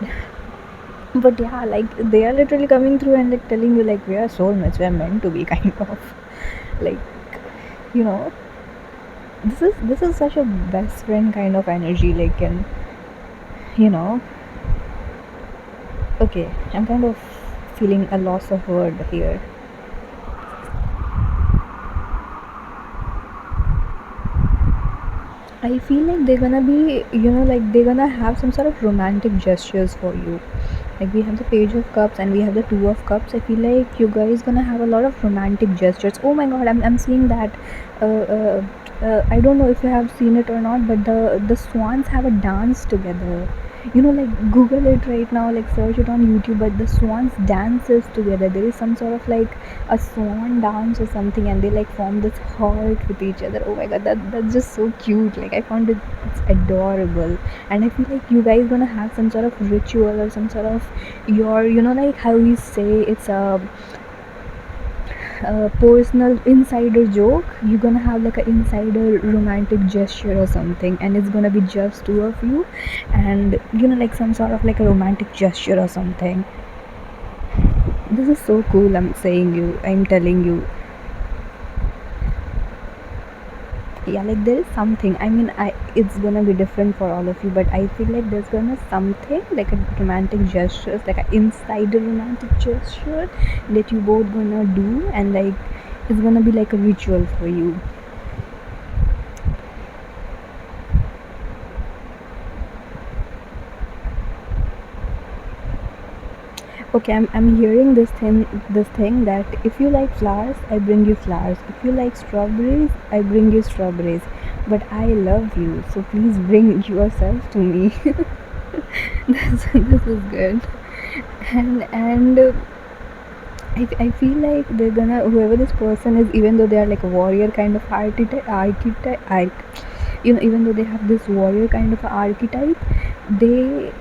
But yeah, like they are literally coming through and like telling you like we are soulmates, we are meant to be kind of. Like, you know, this is such a best friend kind of energy, like, and you know, okay, I'm kind of feeling a loss of word here. I feel like they're gonna be, like they're gonna have some sort of romantic gestures for you. Like we have the Page of Cups and we have the Two of Cups. I feel like you guys gonna have a lot of romantic gestures. Oh my god, I'm seeing that. Uh, uh, I don't know if you have seen it or not, but the swans have a dance together. Like Google it right now, like search it on YouTube. But the swans dances together. There is some sort of like a swan dance or something, and they like form this heart with each other. Oh my god, that's just so cute. Like I found it's adorable. And I feel like you guys gonna have some sort of ritual or some sort of your, like how we say it's a personal insider joke. You're gonna have like an insider romantic gesture or something, and it's gonna be just two of you, and like some sort of like a romantic gesture or something. This is so cool. I'm telling you. Yeah, like there is something, I mean, it's gonna be different for all of you, but I feel like there's gonna something like a romantic gestures, like an insider romantic gesture that you both gonna do, and like it's gonna be like a ritual for you. Okay, I'm hearing this thing that if you like flowers, I bring you flowers. If you like strawberries, I bring you strawberries. But I love you, so please bring yourself to me. This is good. And I feel like they're gonna, whoever this person is, even though they are like a warrior kind of even though they have this warrior kind of archetype, they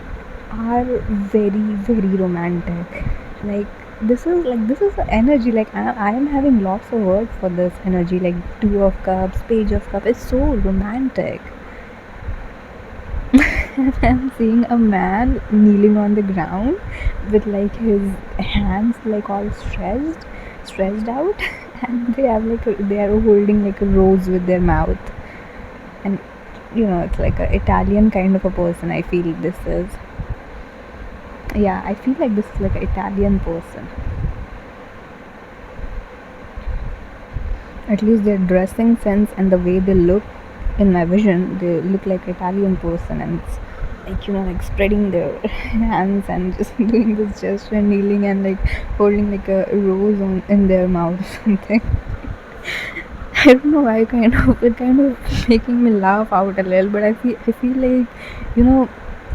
are very very romantic. Like this is the energy. Like I am having lots of words for this energy. Like Two of Cups, Page of Cups. It's so romantic. I'm seeing a man kneeling on the ground with like his hands like all stretched out, and they are holding like a rose with their mouth, and it's like a Italian kind of a person. I feel this is. Yeah, I feel like this is like an Italian person. At least their dressing sense and the way they look, in my vision, they look like Italian person, and it's like like spreading their hands and just doing this gesture, and kneeling and like holding like a rose in their mouth or something. I don't know why, kind of making me laugh out a little, but I feel like you know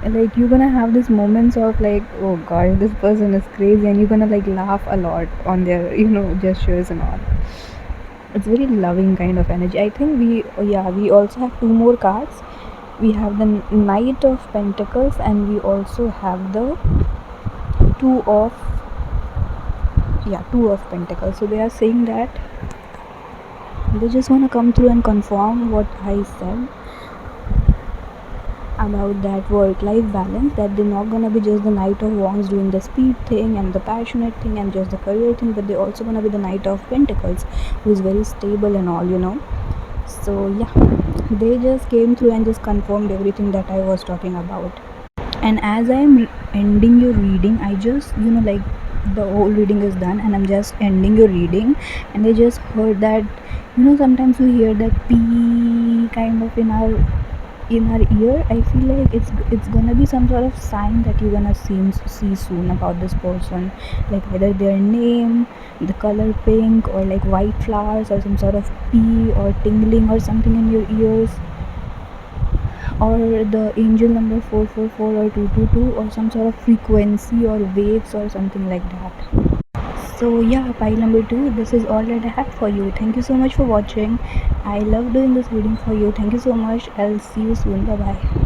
like you're gonna have these moments of like, oh god, this person is crazy, and you're gonna like laugh a lot on their gestures and all. It's very loving kind of energy. I think we also have two more cards. We have the Knight of Pentacles, and we also have the two of two of Pentacles. So they are saying that they just want to come through and confirm what I said about that work life balance, that they're not gonna be just the Knight of Wands doing the speed thing and the passionate thing and just the career thing, but they're also gonna be the Knight of Pentacles, who is very stable and all. So yeah, they just came through and just confirmed everything that I was talking about. And as I'm ending your reading, I just like the whole reading is done and I'm just ending your reading, and I just heard that Sometimes we hear that pee kind of in our ear. I feel like it's gonna be some sort of sign that you're gonna see soon about this person, like either their name, the color pink, or like white flowers, or some sort of pee or tingling or something in your ears, or the angel number 444 or 222, or some sort of frequency or waves or something like that. So yeah, pile number 2, this is all that I have for you. Thank you so much for watching. I love doing this reading for you. Thank you so much. I'll see you soon. Bye bye.